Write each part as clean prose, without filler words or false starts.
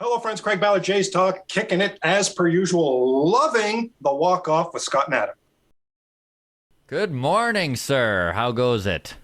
Hello, friends. Craig Ballard, Jays Talk, kicking it as per usual, loving the walk-off with Scott and Adam. Good morning, sir. How goes it?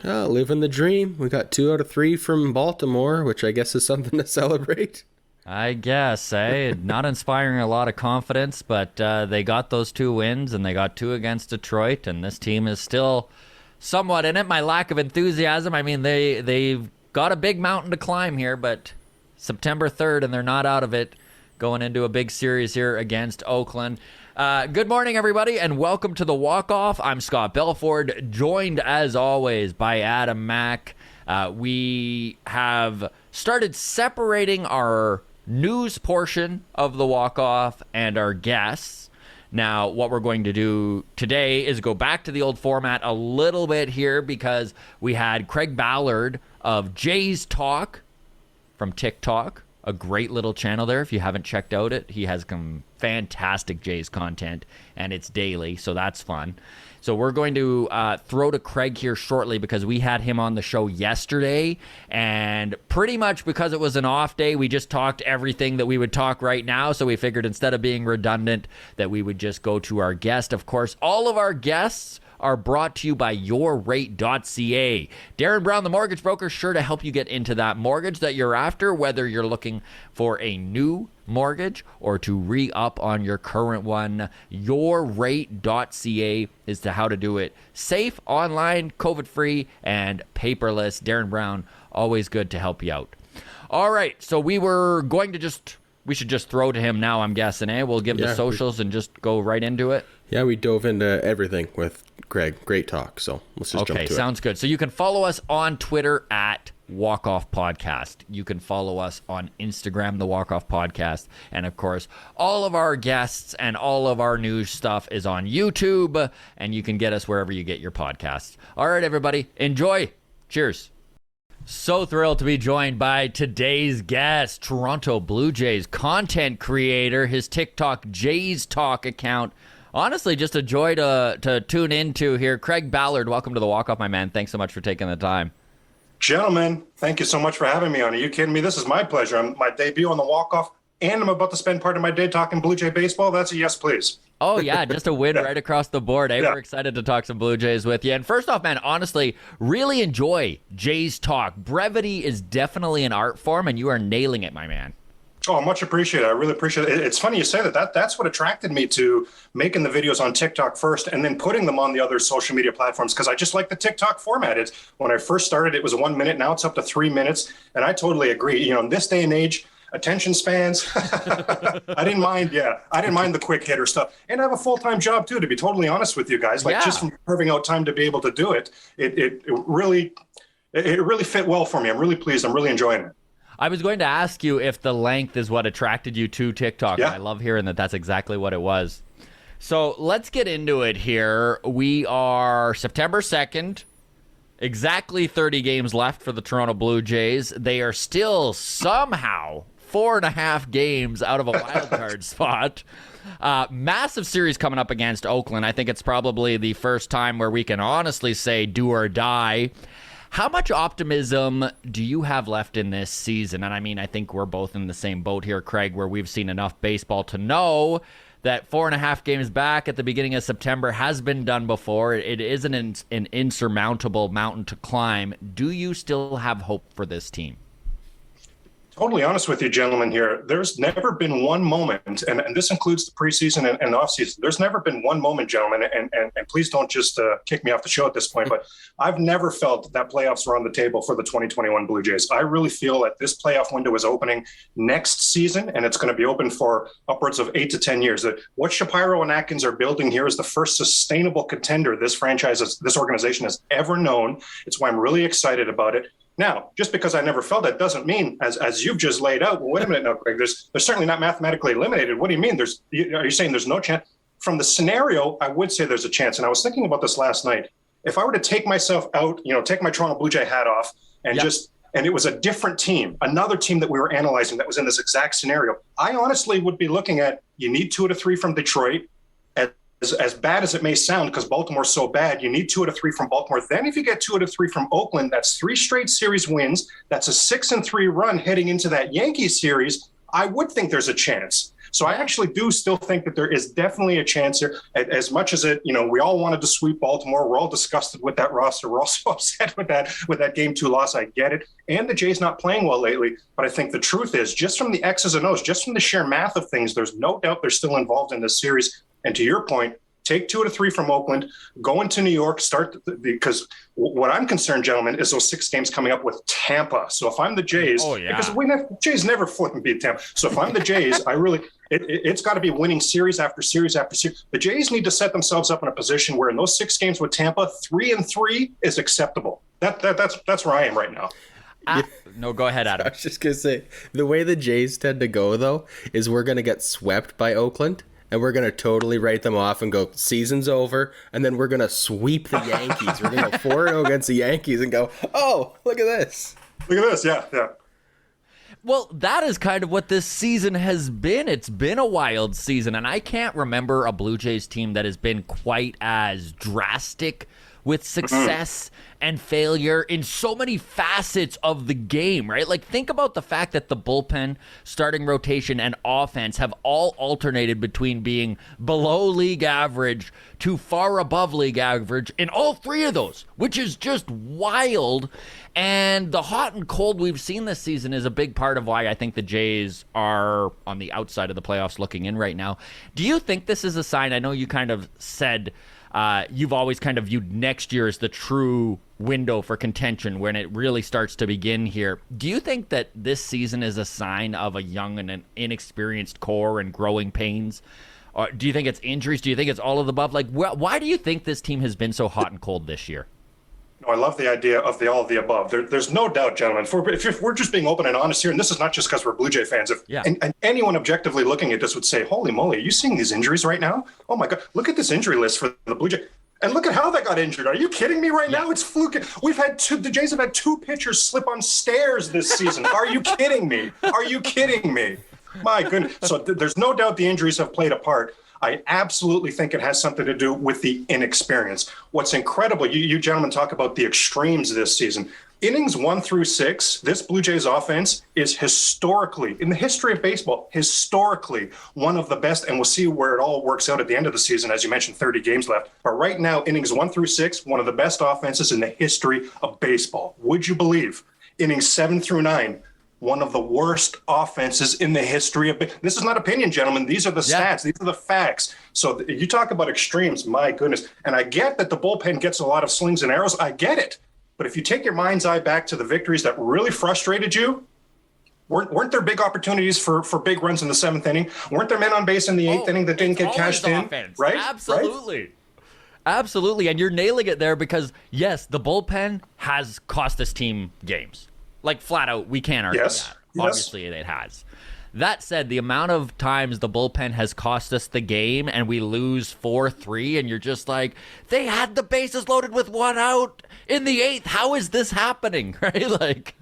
Living the dream. We got 2 out of 3 from Baltimore, which I guess is something to celebrate. I guess, eh? Not inspiring a lot of confidence, but they got those 2 wins, and they got 2 against Detroit, and this team is still somewhat in it. My lack of enthusiasm, I mean, they've got a big mountain to climb here, but September 3rd, and they're not out of it, going into a big series here against Oakland. Good morning, everybody, and welcome to the Walk-Off. I'm Scott Belford, joined, as always, by Adam Mack. We have started separating our news portion of the Walk-Off and our guests. Now, what we're going to do today is go back to the old format a little bit here because we had Craig Ballard of Jays Talk from TikTok, a great little channel there. If you haven't checked out it, he has some fantastic Jays content, and it's daily, so that's fun. So we're going to throw to Craig here shortly because we had him on the show yesterday, and pretty much because it was an off day, we just talked everything that we would talk right now, so we figured instead of being redundant that we would just go to our guest. Of course, all of our guests are brought to you by YourRate.ca. Darren Brown, the mortgage broker, sure to help you get into that mortgage that you're after, whether you're looking for a new mortgage or to re-up on your current one. YourRate.ca is to how to do it safe, online, COVID-free, and paperless. Darren Brown, always good to help you out. All right, so we should just throw to him now, I'm guessing, eh? We'll give the socials and just go right into it. Yeah, we dove into everything with Craig. Great talk. So let's just jump to it. Okay, sounds good. So you can follow us on Twitter at Walk-Off Podcast. You can follow us on Instagram, the Walk-Off Podcast. And of course, all of our guests and all of our news stuff is on YouTube. And you can get us wherever you get your podcasts. All right, everybody, enjoy. Cheers. So thrilled to be joined by today's guest, Toronto Blue Jays content creator, his TikTok Jays Talk account. Honestly, just a joy to tune into here. Craig Ballard, welcome to the Walk-Off, my man. Thanks so much for taking the time. Gentlemen, thank you so much for having me on. Are you kidding me? This is my pleasure. I'm my debut on the Walk-Off, and I'm about to spend part of my day talking Blue Jay baseball. That's a yes, please. Oh, yeah, just a win right across the board. Hey, we're excited to talk some Blue Jays with you. And first off, man, honestly, really enjoy Jays Talk. Brevity is definitely an art form, and you are nailing it, my man. Oh, much appreciated. I really appreciate it. It's funny you say that. That's what attracted me to making the videos on TikTok first and then putting them on the other social media platforms because I just like the TikTok format. It's when I first started, it was 1 minute. Now it's up to 3 minutes. And I totally agree. You know, in this day and age, attention spans, I didn't mind the quick hitter stuff. And I have a full-time job too, to be totally honest with you guys. Like just from carving out time to be able to do it, it really fit well for me. I'm really pleased. I'm really enjoying it. I was going to ask you if the length is what attracted you to TikTok. Yeah. I love hearing that that's exactly what it was. So let's get into it here. We are September 2nd, exactly 30 games left for the Toronto Blue Jays. They are still somehow 4.5 games out of a wild card spot. Massive series coming up against Oakland. I think it's probably the first time where we can honestly say do or die. How much optimism do you have left in this season? And I mean, I think we're both in the same boat here, Craig, where we've seen enough baseball to know that 4.5 games back at the beginning of September has been done before. It isn't an insurmountable mountain to climb. Do you still have hope for this team? Totally honest with you, gentlemen, here. There's never been one moment, and this includes the preseason and the offseason. There's never been one moment, gentlemen, and please don't just kick me off the show at this point, but I've never felt that playoffs were on the table for the 2021 Blue Jays. I really feel that this playoff window is opening next season, and it's going to be open for upwards of 8 to 10 years. What Shapiro and Atkins are building here is the first sustainable contender this organization has ever known. It's why I'm really excited about it. Now, just because I never felt that doesn't mean, as you've just laid out, well, wait a minute now, Craig, there's certainly not mathematically eliminated. What do you mean? Are you saying there's no chance? From the scenario, I would say there's a chance. And I was thinking about this last night. If I were to take myself out, take my Toronto Blue Jay hat off and and it was a different team, another team that we were analyzing that was in this exact scenario, I honestly would be looking at, you need 2 out of 3 from Detroit. As bad as it may sound, because Baltimore's so bad, you need 2 out of 3 from Baltimore. Then if you get 2 out of 3 from Oakland, that's 3 straight series wins. That's a 6-3 run heading into that Yankees series. I would think there's a chance. So I actually do still think that there is definitely a chance here. As much as we all wanted to sweep Baltimore. We're all disgusted with that roster. We're all so upset with that game 2 loss. I get it. And the Jays not playing well lately. But I think the truth is, just from the X's and O's, just from the sheer math of things, there's no doubt they're still involved in this series. And to your point, take 2 out of 3 from Oakland, go into New York, because what I'm concerned, gentlemen, is those 6 games coming up with Tampa. So if I'm the Jays, because Jays never flip and beat Tampa. So if I'm the Jays, it's got to be winning series after series after series. The Jays need to set themselves up in a position where in those 6 games with Tampa, 3-3 is acceptable. That's where I am right now. No, go ahead, Adam. I was just going to say, the way the Jays tend to go, though, is we're going to get swept by Oakland. And we're going to totally write them off and go, season's over. And then we're going to sweep the Yankees. We're going to go 4-0 against the Yankees and go, oh, look at this. Look at this, yeah. Well, that is kind of what this season has been. It's been a wild season. And I can't remember a Blue Jays team that has been quite as drastic with success and failure in so many facets of the game, right? Like, think about the fact that the bullpen, starting rotation, and offense have all alternated between being below league average to far above league average in all 3 of those, which is just wild. And the hot and cold we've seen this season is a big part of why I think the Jays are on the outside of the playoffs looking in right now. Do you think this is a sign? I know you kind of said you've always kind of viewed next year as the true window for contention when it really starts to begin here. Do you think that this season is a sign of a young and an inexperienced core and growing pains? Or do you think it's injuries? Do you think it's all of the above? Like, why do you think this team has been so hot and cold this year? No, I love the idea of all of the above. There's no doubt, gentlemen, if we're just being open and honest here, and this is not just because we're Blue Jay fans, and anyone objectively looking at this would say, holy moly, are you seeing these injuries right now? Oh my God, look at this injury list for the Blue Jay. And look at how they got injured. Are you kidding me right now? It's fluke. The Jays have had 2 pitchers slip on stairs this season. Are you kidding me? My goodness. So there's no doubt the injuries have played a part. I absolutely think it has something to do with the inexperience. What's incredible, you gentlemen talk about the extremes this season. Innings 1 through 6, this Blue Jays offense is historically, in the history of baseball, one of the best, and we'll see where it all works out at the end of the season. As you mentioned, 30 games left. But right now, innings 1 through 6, one of the best offenses in the history of baseball. Would you believe? Innings 7 through 9, one of the worst offenses in the history of this is not opinion, gentlemen. These are the stats. These are the facts. So you talk about extremes, my goodness. And I get that the bullpen gets a lot of slings and arrows. I get it. But if you take your mind's eye back to the victories that really frustrated you, weren't there big opportunities for big runs in the 7th inning? Weren't there men on base in the 8th inning that didn't get cashed in? Right? Absolutely. Right? Absolutely. And you're nailing it there because, yes, the bullpen has cost this team games. Like, flat out, we can't argue that. Obviously, it has. That said, the amount of times the bullpen has cost us the game and we lose 4-3, and you're just like, they had the bases loaded with 1 out in the 8th. How is this happening? Right? Like,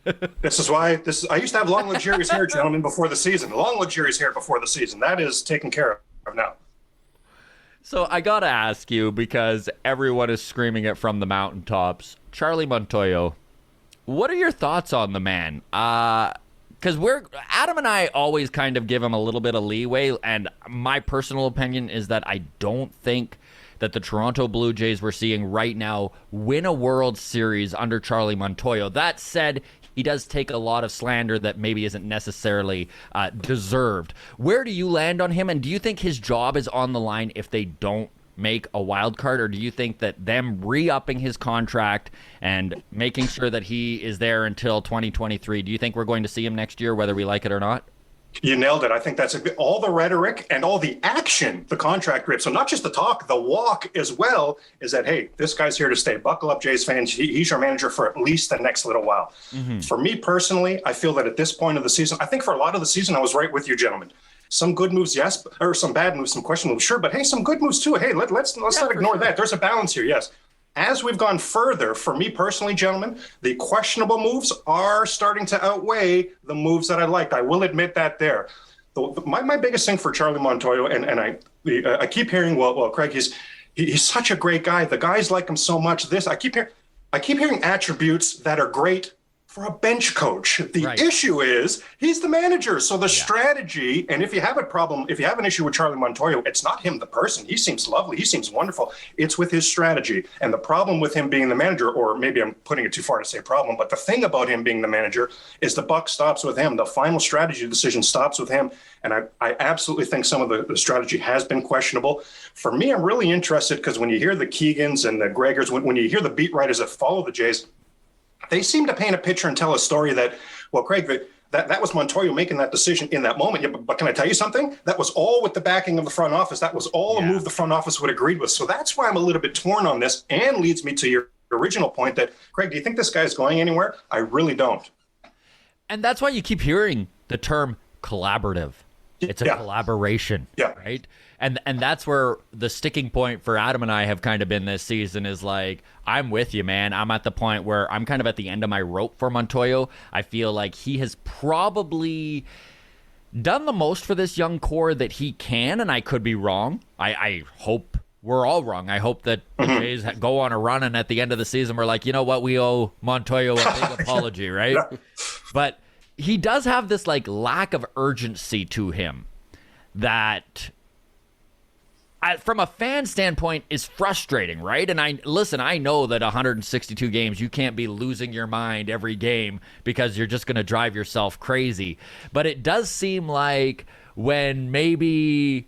this is why I used to have long, luxurious hair, gentlemen, before the season. Long, luxurious hair before the season. That is taken care of now. So I got to ask you, because everyone is screaming it from the mountaintops, Charlie Montoyo, what are your thoughts on the man? Because Adam and I always kind of give him a little bit of leeway, and my personal opinion is that I don't think that the Toronto Blue Jays we're seeing right now win a World Series under Charlie Montoyo. That said, he does take a lot of slander that maybe isn't necessarily deserved. Where do you land on him, and do you think his job is on the line if they don't make a wild card, or do you think that them re-upping his contract and making sure that he is there until 2023, do you think we're going to see him next year, whether we like it or not? You nailed it. I think that's all the rhetoric and all the action, the contract grip. So not just the talk, the walk as well, is that, hey, this guy's here to stay. Buckle up, Jays fans. He's your manager for at least the next little while. Mm-hmm. For me personally, I feel that at this point of the season, I think for a lot of the season, I was right with you, gentlemen. Some good moves, yes, or some bad moves, some question moves, sure. But hey, some good moves too. Hey, let's not ignore that. There's a balance here, yes. As we've gone further, for me personally, gentlemen, the questionable moves are starting to outweigh the moves that I liked. I will admit that there. My biggest thing for Charlie Montoyo, and I keep hearing, well, Craig, he's such a great guy. The guys like him so much. I keep hearing attributes that are great for a bench coach. The Right. issue is he's the manager. So the strategy, and if you have a problem, if you have an issue with Charlie Montoyo, it's not him, the person. He seems lovely. He seems wonderful. It's with his strategy. And the problem with him being the manager, or maybe I'm putting it too far to say problem, but the thing about him being the manager is the buck stops with him. The final strategy decision stops with him. And I absolutely think some of the strategy has been questionable. For me, I'm really interested because when you hear the Keegans and the Gregors, when you hear the beat writers that follow the Jays, they seem to paint a picture and tell a story that, well, Craig, that was Montoyo making that decision in that moment. Yeah, but can I tell you something? That was all with the backing of the front office. That was all a move the front office would agreed with. So that's why I'm a little bit torn on this, and leads me to your original point that, Craig, do you think this guy is going anywhere? I really don't. And that's why you keep hearing the term collaborative. It's a collaboration, right? And that's where the sticking point for Adam and I have kind of been this season is like, I'm with you, man. I'm at the point where I'm kind of at the end of my rope for Montoyo. I feel like he has probably done the most for this young core that he can, and I could be wrong. I hope we're all wrong. I hope that the Jays go on a run, and at the end of the season, we're like, you know what? We owe Montoyo a big apology, right? Yeah. But he does have this like lack of urgency to him that from a fan standpoint is frustrating, right? And I know that 162 games, you can't be losing your mind every game because you're just going to drive yourself crazy. But it does seem like when maybe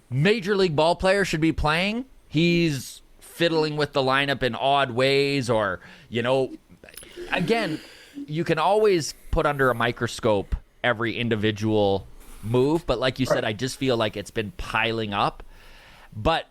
major league ball players should be playing, he's fiddling with the lineup in odd ways, or, you know, again, you can always put under a microscope every individual move, but like you said, I just feel like it's been piling up. But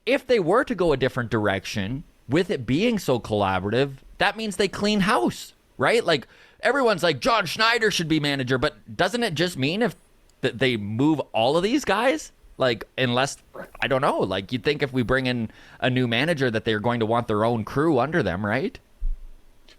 if they were to go a different direction, with it being so collaborative, that means they clean house, right? Like, everyone's like, John Schneider should be manager, but doesn't it just mean if they move all of these guys? Like, unless, I don't know, like, you'd think if we bring in a new manager that they're going to want their own crew under them, right?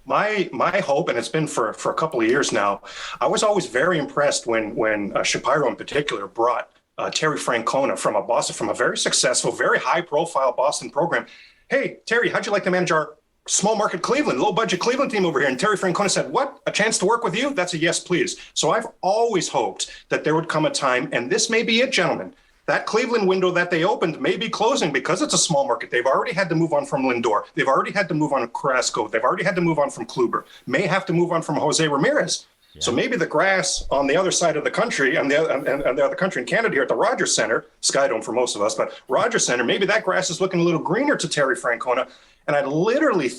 My hope, and it's been for a couple of years now, I was always very impressed when Shapiro in particular brought Terry Francona from a very successful, very high-profile Boston program. Hey, Terry, how'd you like to manage our small market Cleveland, low-budget Cleveland team over here? And Terry Francona said, what, a chance to work with you? That's a yes, please. So I've always hoped that there would come a time, and this may be it, gentlemen, that Cleveland window that they opened may be closing because it's a small market. They've already had to move on from Lindor. They've already had to move on from Carrasco. They've already had to move on from Kluber. May have to move on from Jose Ramirez. Yeah. So maybe the grass on the other side of the country, and the other country in Canada here at the Rogers Center, Skydome for most of us, but Rogers Center, maybe that grass is looking a little greener to Terry Francona. And I literally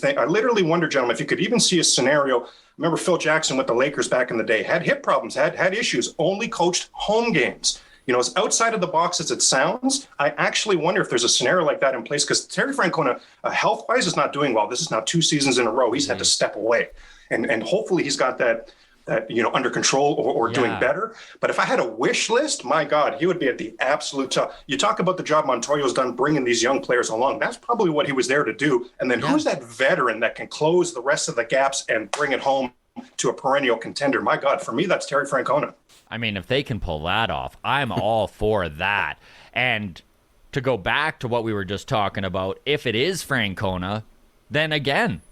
wonder, gentlemen, if you could even see a scenario. Remember Phil Jackson with the Lakers back in the day, had hip problems, had issues, only coached home games. You know, as outside of the box as it sounds, I actually wonder if there's a scenario like that in place, because Terry Francona, health-wise, is not doing well. This is now 2 seasons in a row. He's had to step away. And hopefully he's got that under control or doing better. But if I had a wish list, my God, he would be at the absolute top. You talk about the job Montoyo's done bringing these young players along. That's probably what he was there to do. And then who's that veteran that can close the rest of the gaps and bring it home to a perennial contender? My God, for me, that's Terry Francona. I mean, if they can pull that off, I'm all for that. And to go back to what we were just talking about, if it is Francona, then again,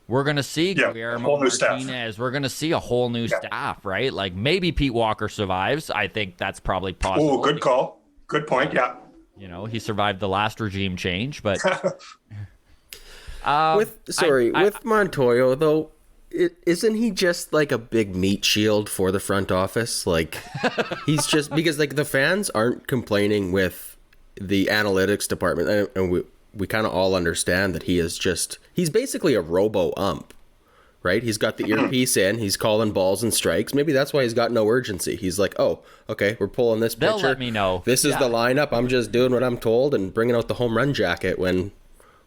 we're going to see Guillermo Martinez. We're going to see a whole new staff, right? Like, maybe Pete Walker survives. I think that's probably possible. Oh, good call. Good point, yeah. You know, he survived the last regime change, but... with Montoyo, though, isn't he just like a big meat shield for the front office? Like, he's just, because like the fans aren't complaining with the analytics department, and we kind of all understand that he's basically a robo-ump, right? He's got the earpiece in, he's calling balls and strikes. Maybe that's why he's got no urgency. He's like, oh, okay, we're pulling this pitcher. They'll let me know. This is the lineup. I'm just doing what I'm told and bringing out the home run jacket when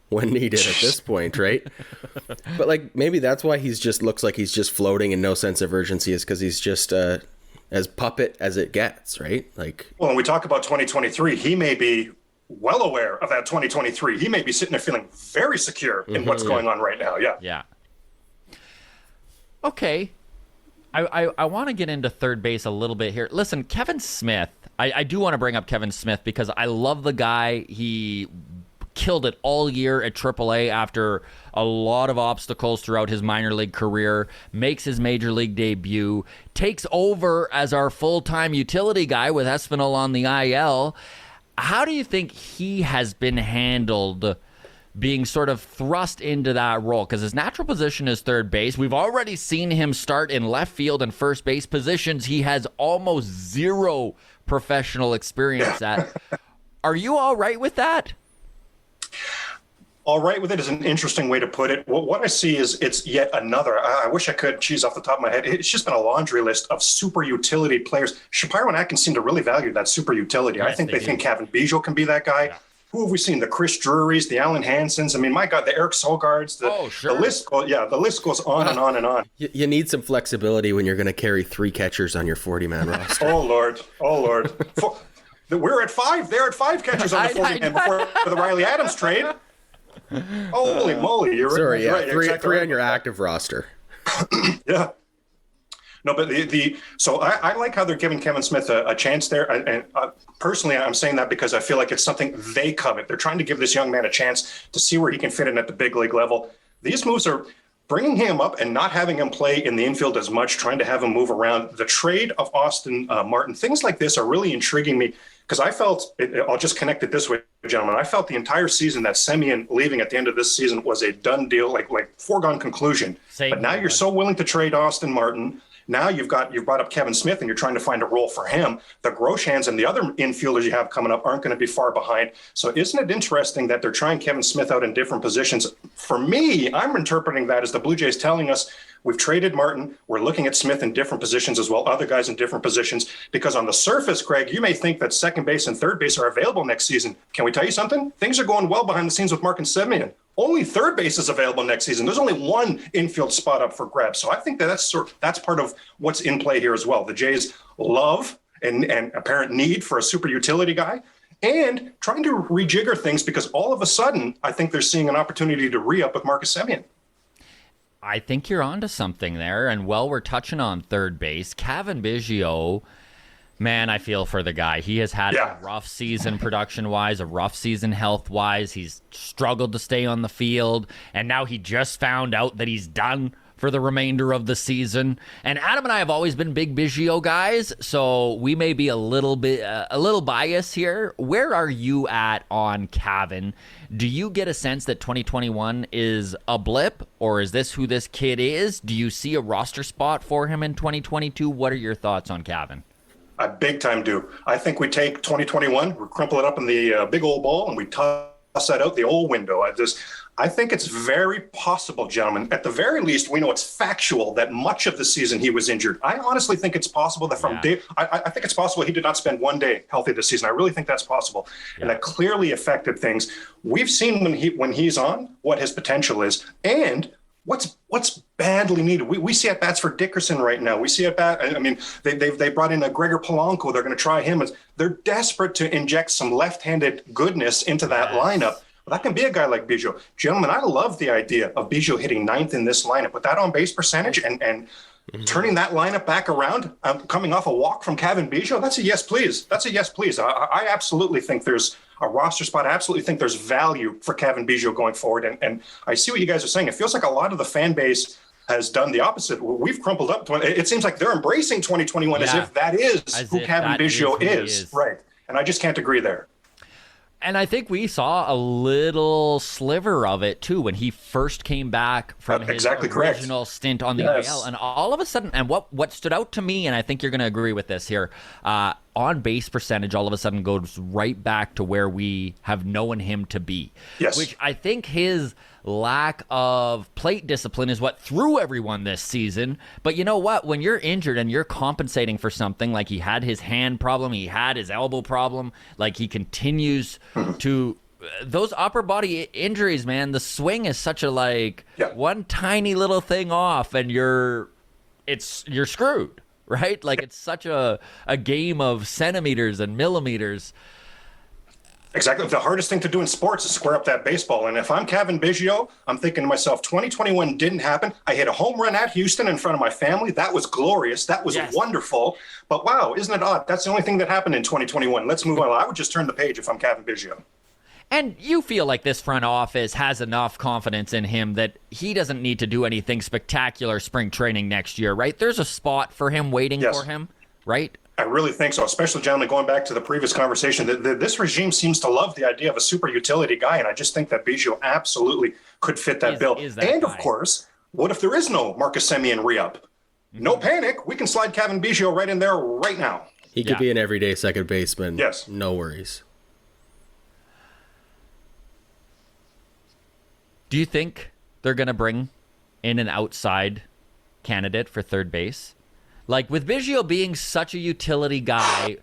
needed at this point, right? But like, maybe that's why he's just looks like he's just floating in no sense of urgency, is because he's just as puppet as it gets, right? Like, well, when we talk about 2023, he may be well aware of that 2023. He may be sitting there feeling very secure in what's going on right now. Yeah. Okay. I want to get into third base a little bit here. Listen, Kevin Smith, I do want to bring up Kevin Smith because I love the guy. He killed it all year at AAA after a lot of obstacles throughout his minor league career, makes his major league debut, takes over as our full-time utility guy with Espinal on the IL. How do you think he has been handled being sort of thrust into that role? Because his natural position is third base. We've already seen him start in left field and first base positions he has almost zero professional experience at. Are you all right with that? All right with it is an interesting way to put it. What I see is it's yet another, I wish I could choose off the top of my head. It's just been a laundry list of super utility players. Shapiro and Atkins seem to really value that super utility. Yes, I think they do. think Kevin Biggio can be that guy. Yeah. Who have we seen? The Chris Drurys, the Alan Hansons. I mean, my God, the Eric Sogards. The list goes on and on and on. You need some flexibility when you're going to carry 3 catchers on your 40-man roster. Oh, Lord. We're at 5. They're at 5 catchers on the 40-man before the Riley Adams trade. Holy moly. You're Sorry, yeah, right. three Exactly. on your active roster. Yeah. No, but so I like how they're giving Kevin Smith a chance there. And personally, I'm saying that because I feel like it's something they covet. They're trying to give this young man a chance to see where he can fit in at the big league level. These moves are bringing him up and not having him play in the infield as much, trying to have him move around. The trade of Austin Martin, things like this are really intriguing me because I felt, I'll just connect it this way, gentlemen. I felt the entire season that Semien leaving at the end of this season was a done deal, like foregone conclusion. But now you're so willing to trade Austin Martin. Now you've brought up Kevin Smith and you're trying to find a role for him. The Groshans and the other infielders you have coming up aren't going to be far behind. So isn't it interesting that they're trying Kevin Smith out in different positions? For me, I'm interpreting that as the Blue Jays telling us we've traded Martin. We're looking at Smith in different positions as well, other guys in different positions. Because on the surface, Greg, you may think that second base and third base are available next season. Can we tell you something? Things are going well behind the scenes with Marcus Semien. Only third base is available next season. There's only one infield spot up for grabs. So I think that's part of what's in play here as well. The Jays love and apparent need for a super utility guy and trying to rejigger things because all of a sudden, I think they're seeing an opportunity to re-up with Marcus Semien. I think you're onto something there. And while we're touching on third base, Kevin Biggio, man, I feel for the guy. He has had a rough season production-wise, a rough season health-wise. He's struggled to stay on the field, and now he just found out that he's done for the remainder of the season. And Adam and I have always been big Biggio guys, so we may be a little biased here. Where are you at on Kevin? Do you get a sense that 2021 is a blip, or is this who this kid is? Do you see a roster spot for him in 2022? What are your thoughts on Kevin? I big time do. I think we take 2021, we crumple it up in the big old ball, and we toss that out the old window. I think it's very possible, gentlemen. At the very least, we know it's factual that much of the season he was injured. I honestly think it's possible that I think it's possible he did not spend one day healthy this season. I really think that's possible, and that clearly affected things. We've seen when he's on what his potential is, and what's badly needed. We see at bats for Dickerson right now. We see at bat. I mean, they brought in a Gregor Polanco. They're going to try him. They're desperate to inject some left-handed goodness into that lineup. But that can be a guy like Biggio. Gentlemen, I love the idea of Biggio hitting ninth in this lineup with that on-base percentage and turning that lineup back around, coming off a walk from Kevin Biggio. That's a yes, please. That's a yes, please. I absolutely think there's a roster spot. I absolutely think there's value for Kevin Biggio going forward. And I see what you guys are saying. It feels like a lot of the fan base has done the opposite. We've crumpled up. It seems like they're embracing 2021 as if that is who Kevin Biggio is. Right. And I just can't agree there. And I think we saw a little sliver of it, too, when he first came back from his original stint on the IL. And all of a sudden, and what stood out to me, and I think you're going to agree with this here, on-base percentage all of a sudden goes right back to where we have known him to be. Yes. Which I think his lack of plate discipline is what threw everyone this season. But you know what? When you're injured and you're compensating for something, like he had his hand problem, he had his elbow problem, like he continues to those upper body injuries, man, the swing is such a one tiny little thing off and you're screwed, right? Like it's such a game of centimeters and millimeters. Exactly. The hardest thing to do in sports is square up that baseball. And if I'm Kevin Biggio, I'm thinking to myself, 2021 didn't happen. I hit a home run at Houston in front of my family. That was glorious. That was wonderful. But wow, isn't it odd? That's the only thing that happened in 2021. Let's move on. I would just turn the page if I'm Kevin Biggio. And you feel like this front office has enough confidence in him that he doesn't need to do anything spectacular spring training next year, right? There's a spot for him waiting for him, right? I really think so, especially, gentlemen, going back to the previous conversation, this regime seems to love the idea of a super utility guy, and I just think that Biggio absolutely could fit that bill. And, of course, what if there is no Marcus Semien re-up? No panic. We can slide Kevin Biggio right in there right now. He could be an everyday second baseman. Yes. No worries. Do you think they're going to bring in an outside candidate for third base? Like, with Biggio being such a utility guy,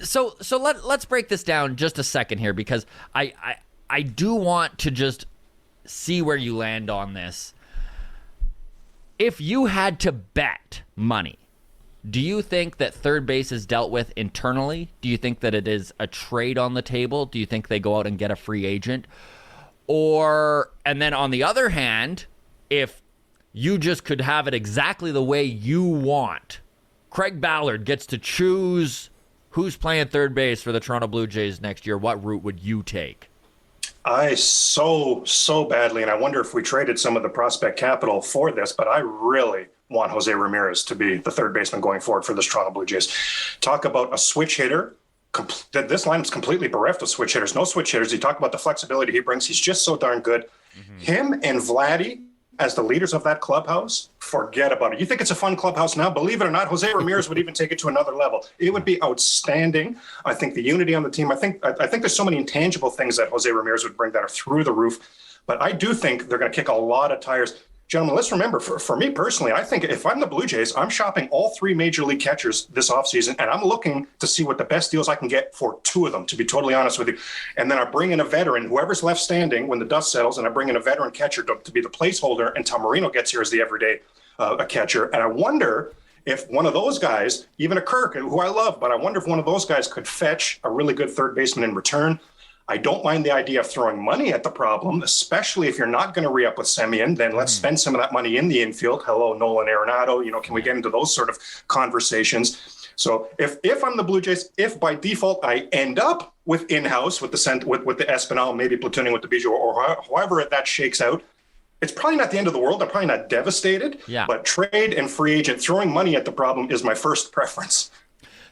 so let's break this down just a second here, because I do want to just see where you land on this. If you had to bet money, do you think that third base is dealt with internally? Do you think that it is a trade on the table? Do you think they go out and get a free agent? And then on the other hand, if you just could have it exactly the way you want, Craig Ballard gets to choose who's playing third base for the Toronto Blue Jays next year, what route would you take? I so badly, and I wonder if we traded some of the prospect capital for this, but I really want Jose Ramirez to be the third baseman going forward for this Toronto Blue Jays. Talk about a switch hitter. This lineup's completely bereft of switch hitters. No switch hitters. You talk about the flexibility he brings. He's just so darn good. Him and Vladdy as the leaders of that clubhouse, forget about it. You think it's a fun clubhouse now? Believe it or not, Jose Ramirez would even take it to another level. It would be outstanding. I think the unity on the team, I think there's so many intangible things that Jose Ramirez would bring that are through the roof. But I do think they're going to kick a lot of tires. Gentlemen, let's remember, for me personally, I think if I'm the Blue Jays, I'm shopping all three major league catchers this offseason, and I'm looking to see what the best deals I can get for two of them, to be totally honest with you. And then I bring in a veteran, whoever's left standing when the dust settles, and I bring in a veteran catcher to be the placeholder until Marino gets here as the everyday a catcher. And I wonder if one of those guys, even a Kirk, who I love, but I wonder if one of those guys could fetch a really good third baseman in return. I don't mind the idea of throwing money at the problem, especially if you're not going to re-up with Semien. Then let's spend some of that money in the infield. Hello, Nolan Arenado. Can we get into those sort of conversations? So if I'm the Blue Jays, if by default I end up with in-house with the Espinal, maybe platooning with the Biggio, or however that shakes out, it's probably not the end of the world. I'm probably not devastated. Yeah. But trade and free agent, throwing money at the problem is my first preference.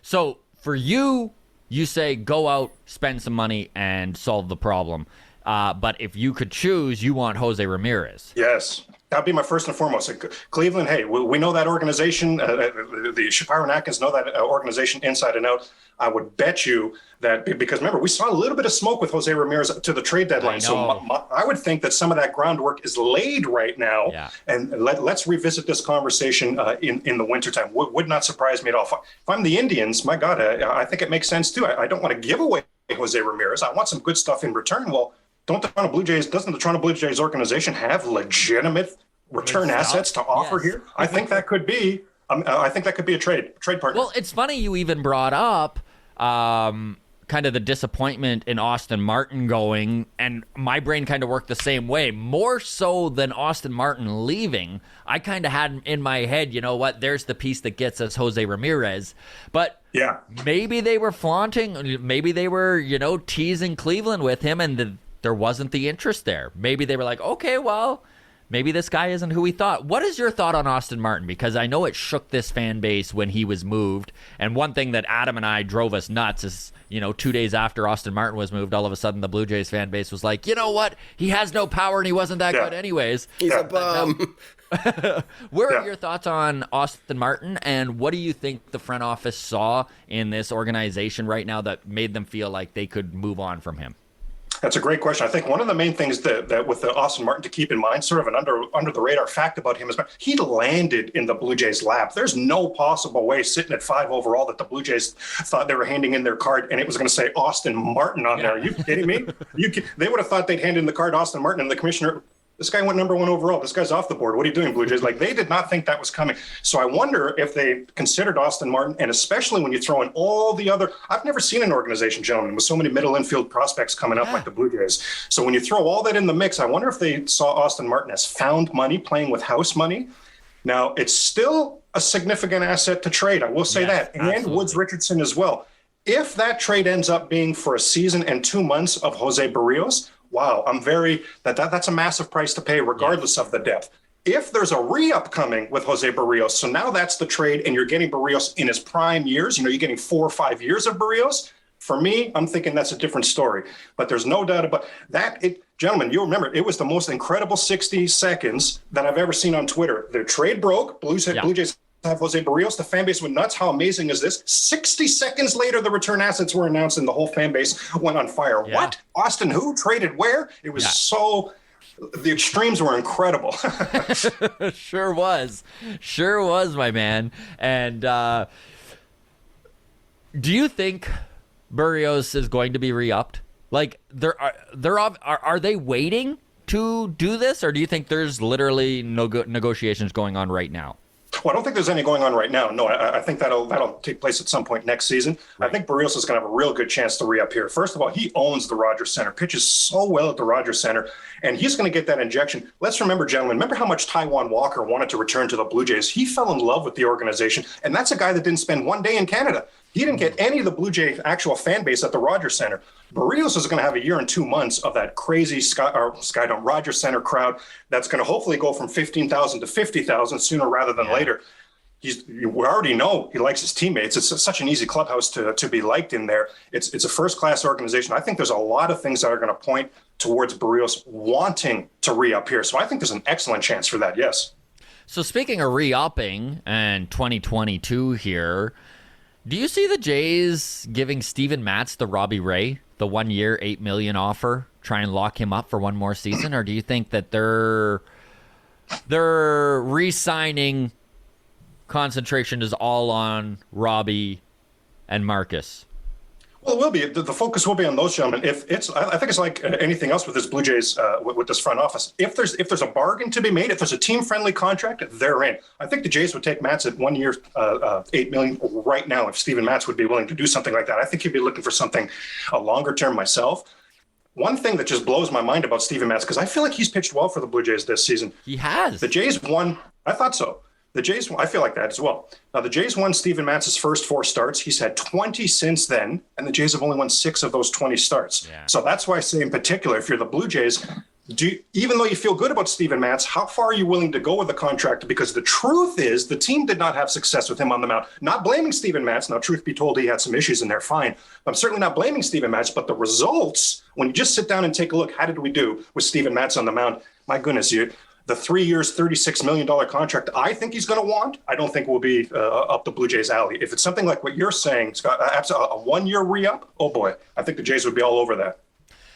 So for you, you say go out, spend some money, and solve the problem. But if you could choose, you want Jose Ramirez. Yes. That'd be my first and foremost. Cleveland, hey, we know that organization. The Shapiro and Atkins know that organization inside and out. I would bet you that, because remember, we saw a little bit of smoke with Jose Ramirez to the trade deadline. So I would think that some of that groundwork is laid right now. Yeah. And let's revisit this conversation in the wintertime. Would not surprise me at all. If I'm the Indians, my God, I think it makes sense too. I don't want to give away Jose Ramirez. I want some good stuff in return. Well, doesn't the Toronto Blue Jays organization have legitimate return assets to offer here? I think that could be. I think that could be a trade partner. Well, it's funny you even brought up kind of the disappointment in Austin Martin going, and my brain kind of worked the same way. More so than Austin Martin leaving, I kind of had in my head, you know what? There's the piece that gets us Jose Ramirez, but. Yeah, maybe they were flaunting. Maybe they were, teasing Cleveland with him, and there wasn't the interest there. Maybe they were like, okay, well, maybe this guy isn't who we thought. What is your thought on Austin Martin? Because I know it shook this fan base when he was moved. And one thing that Adam and I drove us nuts is, 2 days after Austin Martin was moved, all of a sudden the Blue Jays fan base was like, you know what? He has no power and he wasn't that good anyways. He's a bum. Where are your thoughts on Austin Martin, and what do you think the front office saw in this organization right now that made them feel like they could move on from him? That's a great question. I think one of the main things that with the Austin Martin to keep in mind, sort of an under the radar fact about him, is he landed in the Blue Jays' lap. There's no possible way, sitting at 5 overall, that the Blue Jays thought they were handing in their card and it was going to say Austin Martin on there. Are you kidding me? They would have thought they'd hand in the card Austin Martin, and the commissioner, this guy went number 1 overall. This guy's off the board. What are you doing, Blue Jays? Like, they did not think that was coming. So I wonder if they considered Austin Martin, and especially when you throw in all the other, I've never seen an organization, gentlemen, with so many middle infield prospects coming up like the Blue Jays. So when you throw all that in the mix, I wonder if they saw Austin Martin as found money, playing with house money. Now, it's still a significant asset to trade. I will say that. And absolutely. Woods Richardson as well. If that trade ends up being for a season and 2 months of Jose Barrios, wow, that's a massive price to pay regardless of the depth. If there's a re-up coming with Jose Barrios, so now that's the trade and you're getting Barrios in his prime years, you're getting 4 or 5 years of Barrios. For me, I'm thinking that's a different story. But there's no doubt about that. Gentlemen, you remember, it was the most incredible 60 seconds that I've ever seen on Twitter. The trade broke. Blue Jays have Jose Barrios. The fan base went nuts. How amazing is this? 60 seconds later, the return assets were announced and the whole fan base went on fire. Yeah. What? Austin who? Traded where? It was so... The extremes were incredible. Sure was, my man. And do you think Barrios is going to be re-upped? Like, are they waiting to do this, or do you think there's literally no negotiations going on right now? Well, I don't think there's any going on right now. No, I think that'll take place at some point next season. Right. I think Barrios is going to have a real good chance to re-up here. First of all, he owns the Rogers Center, pitches so well at the Rogers Center, and he's going to get that injection. Let's remember, gentlemen, remember how much Taijuan Walker wanted to return to the Blue Jays? He fell in love with the organization, and that's a guy that didn't spend one day in Canada. He didn't get any of the Blue Jay actual fan base at the Rogers Center. Barrios is going to have a year and 2 months of that crazy Skydome Rogers Center crowd that's going to hopefully go from 15,000 to 50,000 sooner rather than later. We already know he likes his teammates. It's such an easy clubhouse to be liked in there. It's a first-class organization. I think there's a lot of things that are going to point towards Barrios wanting to re-up here. So I think there's an excellent chance for that, yes. So speaking of re-upping and 2022 here, do you see the Jays giving Steven Matz the Robbie Ray, the 1 year, $8 million offer, try and lock him up for one more season? Or do you think that they're re-signing concentration is all on Robbie and Marcus? Well, it will be. The focus will be on those gentlemen. I think it's like anything else with this Blue Jays, with this front office. If there's a bargain to be made, if there's a team-friendly contract, they're in. I think the Jays would take Matz at 1 year, $8 million right now. If Steven Matz would be willing to do something like that, I think he'd be looking for something a longer term myself. One thing that just blows my mind about Steven Matz, because I feel like he's pitched well for the Blue Jays this season. He has. The Jays won. I thought so. The Jays, I feel like that as well. Now, the Jays won Steven Matz's first 4 starts. He's had 20 since then, and the Jays have only won 6 of those 20 starts. Yeah. So that's why I say in particular, if you're the Blue Jays, even though you feel good about Steven Matz, how far are you willing to go with the contract? Because the truth is the team did not have success with him on the mound. Not blaming Steven Matz. Now, truth be told, he had some issues in there, fine. I'm certainly not blaming Steven Matz, but the results, when you just sit down and take a look, how did we do with Steven Matz on the mound? My goodness, the 3 years, $36 million contract I think he's going to want, I don't think will be up the Blue Jays' alley. If it's something like what you're saying, Scott, a 1 year re-up, oh boy, I think the Jays would be all over that.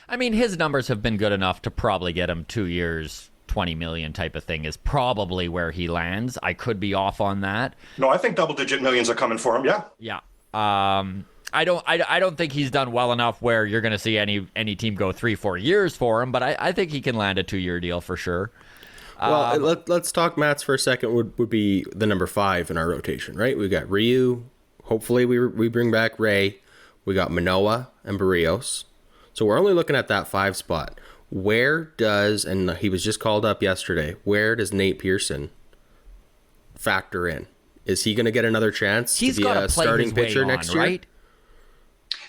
I mean, his numbers have been good enough to probably get him 2 years, $20 million type of thing is probably where he lands. I could be off on that. No, I think double-digit millions are coming for him, yeah. Yeah. I don't think he's done well enough where you're going to see any team go 3-4 years for him, but I think he can land a 2 year deal for sure. Well, let's talk Matz for a second. Would be the number 5 in our rotation, right? We got Ryu. Hopefully we bring back Ray. We got Manoah and Barrios. So we're only looking at that 5 spot. Where does, and he was just called up yesterday, where does Nate Pearson factor in? Is he going to get another chance to be a starting pitcher next year? Right?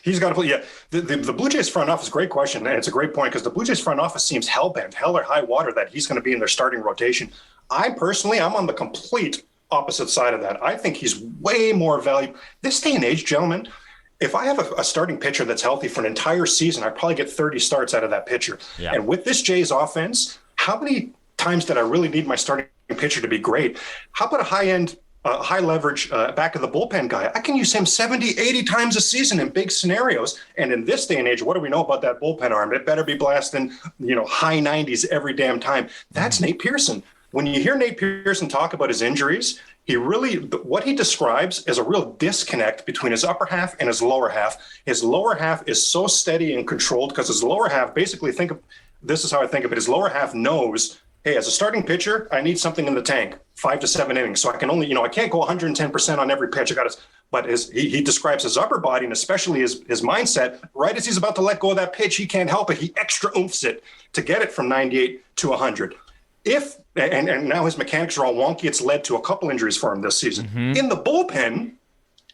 He's got to play. Yeah, the Blue Jays front office, great question. And it's a great point because the Blue Jays front office seems hell-bent, hell or high water that he's going to be in their starting rotation. I'm on the complete opposite side of that. I think he's way more valuable. This day and age, gentlemen, if I have a starting pitcher that's healthy for an entire season, I probably get 30 starts out of that pitcher. Yeah. And with this Jays offense, how many times did I really need my starting pitcher to be great? How about a high-end high leverage back of the bullpen guy? I can use him 70, 80 times a season in big scenarios. And in this day and age, what do we know about that bullpen arm? It better be blasting, high 90s every damn time. That's Nate Pearson. When you hear Nate Pearson talk about his injuries, what he describes is a real disconnect between his upper half and his lower half. His lower half is so steady and controlled because his lower half, basically this is how I think of it. His lower half knows, hey, as a starting pitcher, I need something in the tank, 5 to 7 innings. So I can only, I can't go 110% on every pitch. But he describes his upper body and especially his mindset. Right as he's about to let go of that pitch, he can't help it. He extra oomphs it to get it from 98 to 100. And now his mechanics are all wonky. It's led to a couple injuries for him this season. Mm-hmm. In the bullpen,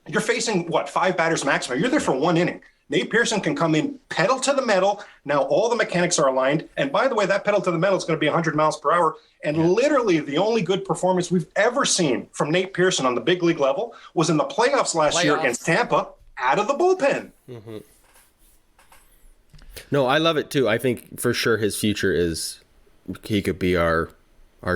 You're facing, what, 5 batters maximum. You're there for 1 inning. Nate Pearson can come in, pedal to the metal. Now all the mechanics are aligned. And by the way, that pedal to the metal is going to be 100 miles per hour. And literally the only good performance we've ever seen from Nate Pearson on the big league level was in the playoffs last year against Tampa out of the bullpen. Mm-hmm. No, I love it too. I think for sure his future is he could be our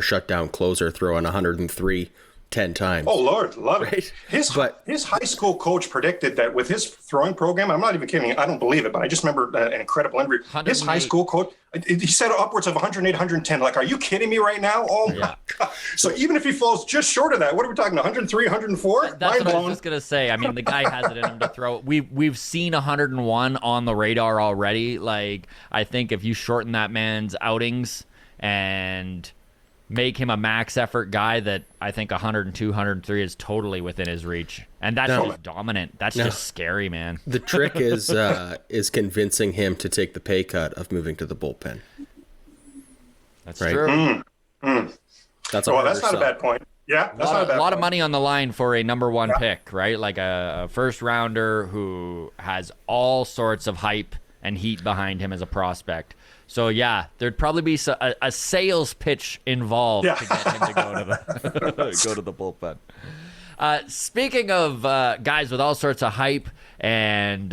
shutdown closer, throwing 103 10 times. Oh, Lord, love it. Right? His high school coach predicted that with his throwing program, I'm not even kidding, I don't believe it, but I just remember an incredible interview. His high school coach, he said upwards of 108, 110. Like, are you kidding me right now? Oh, my God. So even if he falls just short of that, what are we talking, 103, 104? That's what I was just going to say. I mean, the guy has it in him to throw. We've seen 101 on the radar already. Like, I think if you shorten that man's outings and make him a max effort guy, that I think 102, 103 is totally within his reach. And that's just dominant. That's just scary, man. The trick is convincing him to take the pay cut of moving to the bullpen. That's true. That's not a bad point. Yeah, that's not a bad point. A lot of money on the line for a number 1 pick, right? Like a first rounder who has all sorts of hype and heat behind him as a prospect. So, yeah, there'd probably be a sales pitch involved to get him to go to the bullpen. Speaking of guys with all sorts of hype and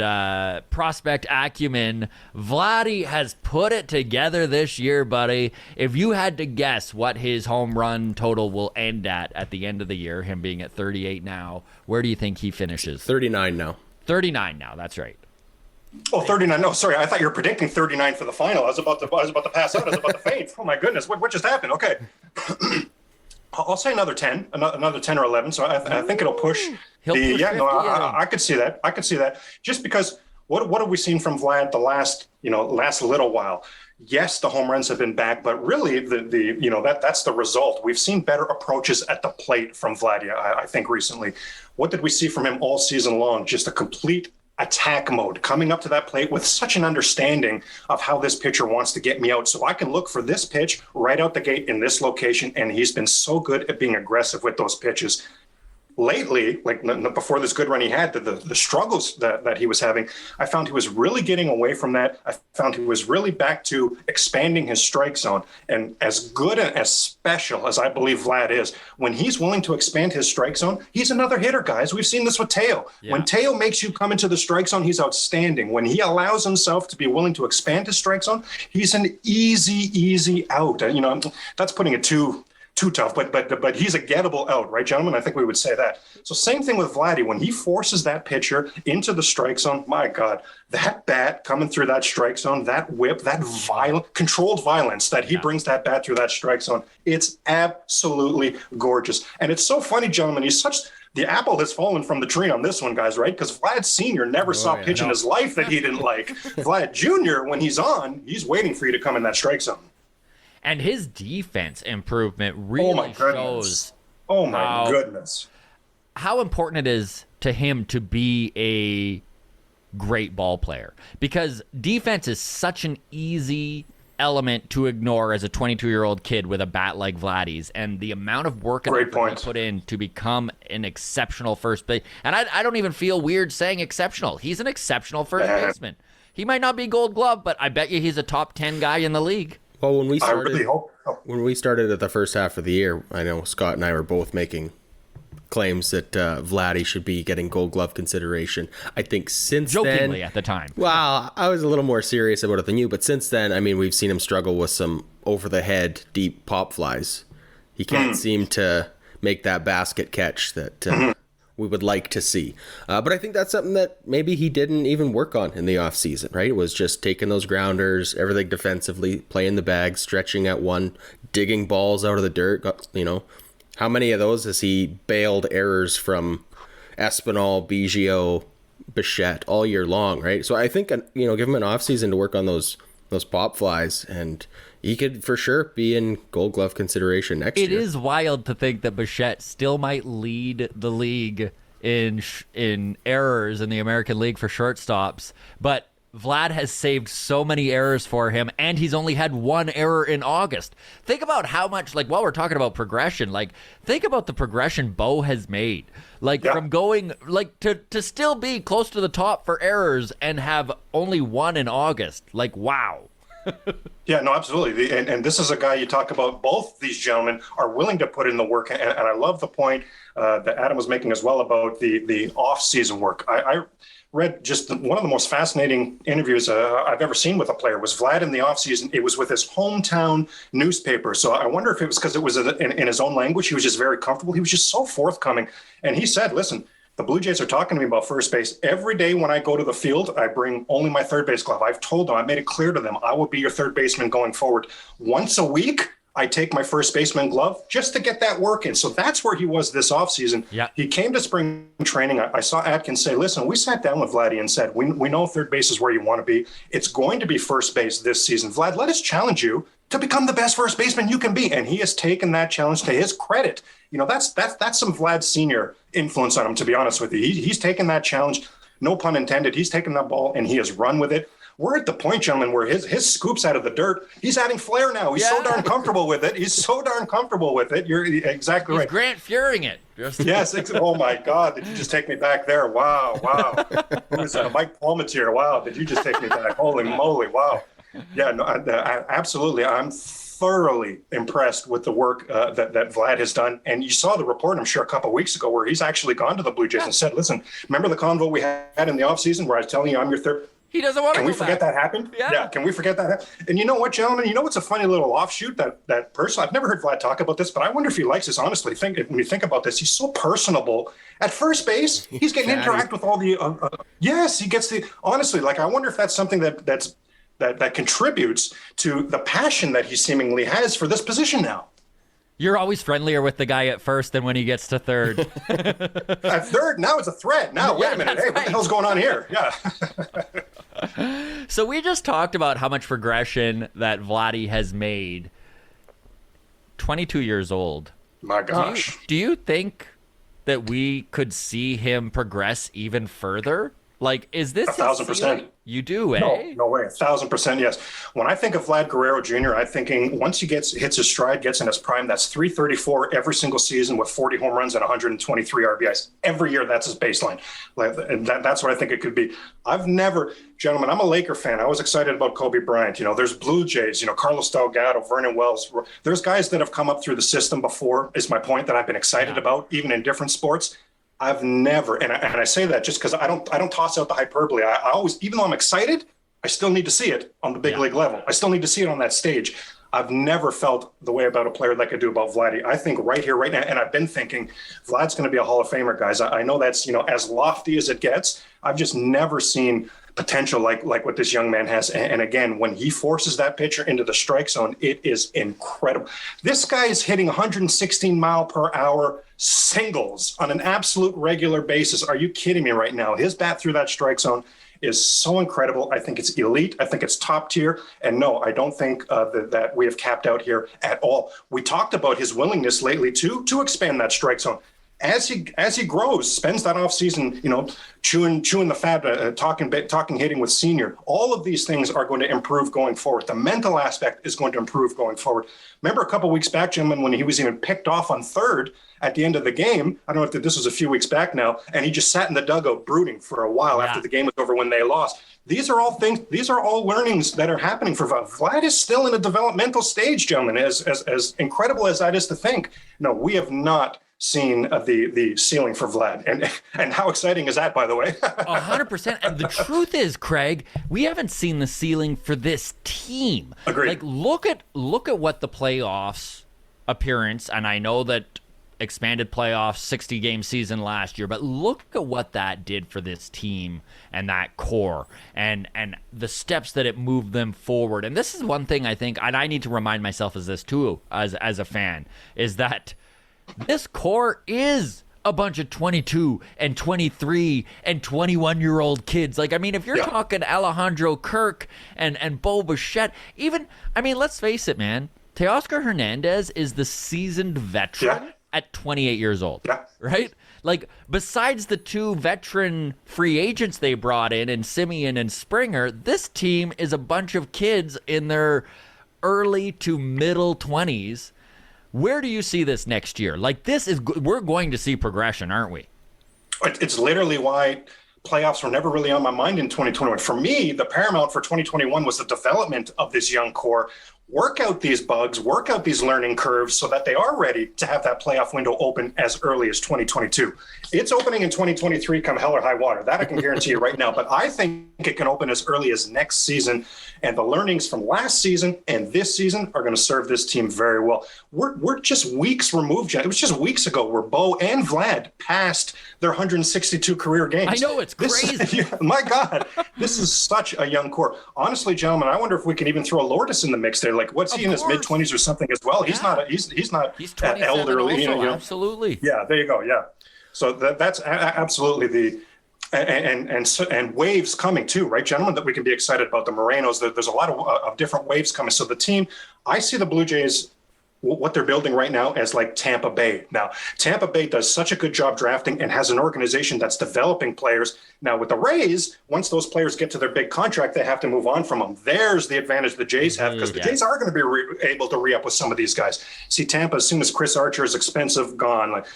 prospect acumen, Vladdy has put it together this year, buddy. If you had to guess what his home run total will end at the end of the year, him being at 38 now, where do you think he finishes? 39 now. 39 now, that's right. Oh, 39. No, sorry. I thought you were predicting 39 for the final. I was about to pass out. I was about to faint. Oh, my goodness. What just happened? Okay. I'll say another 10, another 10 or 11. So I think it'll push. I could see that. I could see that. Just because what have we seen from Vlad the last little while? Yes, the home runs have been back, but really that's the result. We've seen better approaches at the plate from Vlad, I think, recently. What did we see from him all season long? Just a complete attack mode, coming up to that plate with such an understanding of how this pitcher wants to get me out. So I can look for this pitch right out the gate in this location. And he's been so good at being aggressive with those pitches. Lately, like before this good run he had, the struggles that he was having, I found he was really getting away from that. I found he was really back to expanding his strike zone. And as good and as special as I believe Vlad is, when he's willing to expand his strike zone, he's another hitter, guys. We've seen this with Teo. Yeah. When Teo makes you come into the strike zone, he's outstanding. When he allows himself to be willing to expand his strike zone, he's an easy out. That's putting it too tough, but he's a gettable out, right, gentlemen? I think we would say that. So same thing with Vladdy. When he forces that pitcher into the strike zone, my God, that bat coming through that strike zone, that whip, that controlled violence that he brings that bat through that strike zone, it's absolutely gorgeous. And it's so funny, gentlemen, the apple has fallen from the tree on this one, guys, right? Because Vlad Sr. never saw a pitch in his life that he didn't like. Vlad Jr., when he's on, he's waiting for you to come in that strike zone. And his defense improvement really shows. Oh, my goodness. How important it is to him to be a great ball player. Because defense is such an easy element to ignore as a 22-year-old kid with a bat like Vladdy's. And the amount of work and effort he put in to become an exceptional first base. And I don't even feel weird saying exceptional. He's an exceptional first baseman. He might not be Gold Glove, but I bet you he's a top 10 guy in the league. Well, when we started at the first half of the year, I know Scott and I were both making claims that Vladdy should be getting Gold Glove consideration. I think since jokingly at the time. Well, I was a little more serious about it than you, but since then, I mean, we've seen him struggle with some over-the-head deep pop flies. He can't seem to make that basket catch that we would like to see. But I think that's something that maybe he didn't even work on in the offseason, right? It was just taking those grounders, everything defensively, playing the bag, stretching at one, digging balls out of the dirt. How many of those has he bailed errors from Espinal, Biggio, Bichette all year long, right? So I think, give him an offseason to work on those pop flies, and he could for sure be in Gold Glove consideration next year. It is wild to think that Bichette still might lead the league in errors in the American League for shortstops, but Vlad has saved so many errors for him, and he's only had one error in August. Think about how much, like, while we're talking about progression, like, think about the progression Bo has made. Like, from going, like, to still be close to the top for errors and have only one in August. Like, wow. Yeah, no, absolutely. And this is a guy you talk about. Both these gentlemen are willing to put in the work. And I love the point that Adam was making as well about the off-season work. I read just one of the most fascinating interviews I've ever seen with a player was Vlad in the offseason. It was with his hometown newspaper. So I wonder if it was because it was in his own language. He was just very comfortable. He was just so forthcoming. And he said, listen, the Blue Jays are talking to me about first base. Every day when I go to the field, I bring only my third base glove. I've told them, I made it clear to them, I will be your third baseman going forward. Once a week, I take my first baseman glove just to get that work in. So that's where he was this offseason. Yeah. He came to spring training. I saw Atkins say, listen, we sat down with Vladdy and said, we know third base is where you want to be. It's going to be first base this season. Vlad, let us challenge you to become the best first baseman you can be. And he has taken that challenge to his credit. You know, that's some Vlad Sr. influence on him, to be honest with you. He's taken that challenge, no pun intended. He's taken that ball and he has run with it. We're at the point, gentlemen, where his scoops out of the dirt, he's adding flair now. He's so darn comfortable with it. He's so darn comfortable with it. You're exactly right. He's Grant Fuhring it. Yes. Oh, my God. Did you just take me back there? Wow. Who was that? Mike Palmatier. Wow. Did you just take me back? Holy moly. Wow. Yeah, no, absolutely. I'm thoroughly impressed with the work that Vlad has done. And you saw the report, I'm sure, a couple of weeks ago where he's actually gone to the Blue Jays and said, listen, remember the convo we had in the offseason where I was telling you I'm your third? He doesn't want to Can we forget that happened? Yeah. Can we forget that? And you know what, gentlemen? You know what's a funny little offshoot that person? I've never heard Vlad talk about this, but I wonder if he likes this. Honestly, when you think about this, he's so personable. At first base, he's getting to interact with all the. Yes, he gets the. Honestly, like I wonder if that's something that contributes to the passion that he seemingly has for this position now. You're always friendlier with the guy at first than when he gets to third. At third, now it's a threat. Now, wait a minute. Hey, what the hell's going on here? Yeah. So we just talked about how much progression that Vladdy has made. 22 years old. My gosh. Do you think that we could see him progress even further? Like, is this 1,000%? You do, eh? No way. 1,000% yes. When I think of Vlad Guerrero Jr., I'm thinking once he hits his stride, gets in his prime, that's 334 every single season with 40 home runs and 123 RBIs. Every year, that's his baseline. And that's what I think it could be. Gentlemen, I'm a Laker fan. I was excited about Kobe Bryant. You know, there's Blue Jays, Carlos Delgado, Vernon Wells. There's guys that have come up through the system before, is my point, that I've been excited about, even in different sports. I've never, and I say that just because I don't toss out the hyperbole. I always, even though I'm excited, I still need to see it on the big league level. I still need to see it on that stage. I've never felt the way about a player like I do about Vladdy. I think right here, right now, and I've been thinking Vlad's going to be a Hall of Famer, guys. I know that's, as lofty as it gets. I've just never seen potential like what this young man has. And again, when he forces that pitcher into the strike zone, it is incredible. This guy is hitting 116 mile per hour singles on an absolute regular basis. Are you kidding me right now? His bat through that strike zone is so incredible. I think it's elite. I think it's top tier. And no, I don't think that we have capped out here at all. We talked about his willingness lately to expand that strike zone. As he grows, spends that offseason, chewing the fat, talking hitting with Senior. All of these things are going to improve going forward. The mental aspect is going to improve going forward. Remember a couple of weeks back, gentlemen, when he was even picked off on third at the end of the game. I don't know if this was a few weeks back now, and he just sat in the dugout brooding for a while after the game was over when they lost. These are all things. These are all learnings that are happening for Vlad. Vlad is still in a developmental stage, gentlemen. As incredible as that is to think, no, we have not seen the ceiling for Vlad. And how exciting is that, by the way? 100%. And the truth is, Craig, we haven't seen the ceiling for this team. Agreed. Like, look at what the playoffs appearance, and I know that expanded playoffs, 60-game season last year, but look at what that did for this team and that core and the steps that it moved them forward. And this is one thing I think, and I need to remind myself of this too, as a fan, is that this core is a bunch of 22 and 23 and 21-year-old kids. Like, I mean, if you're talking Alejandro Kirk and Bo Bichette, let's face it, man. Teoscar Hernandez is the seasoned veteran at 28 years old, right? like, besides the two veteran free agents they brought in Simeon and Springer, this team is a bunch of kids in their early to middle 20s. Where do you see this next year? Like, we're going to see progression, aren't we? It's literally why playoffs were never really on my mind in 2021. For me, the paramount for 2021 was the development of this young core. Work out these bugs, work out these learning curves so that they are ready to have that playoff window open as early as 2022. It's opening in 2023 come hell or high water. That I can guarantee you right now. But I think it can open as early as next season. And the learnings from last season and this season are going to serve this team very well. We're just weeks removed, Jen. It was just weeks ago where Bo and Vlad passed their 162 career games. I know, it's crazy. My God, this is such a young core. Honestly, gentlemen, I wonder if we can even throw Lourdes in the mix there. Like, what's he in his mid-20s or something as well? Yeah. He's not He's elderly. Also, absolutely. Yeah, there you go. Yeah. So that's absolutely the and waves coming too, right, gentlemen, that we can be excited about. The Morenos, there's a lot of different waves coming. So the team, I see the Blue Jays, what they're building right now as like Tampa Bay. Now, Tampa Bay does such a good job drafting and has an organization that's developing players. Now, with the Rays, once those players get to their big contract, they have to move on from them. There's the advantage the Jays have, because the Jays are going to be able to re-up with some of these guys. See, Tampa, as soon as Chris Archer is expensive, gone. Like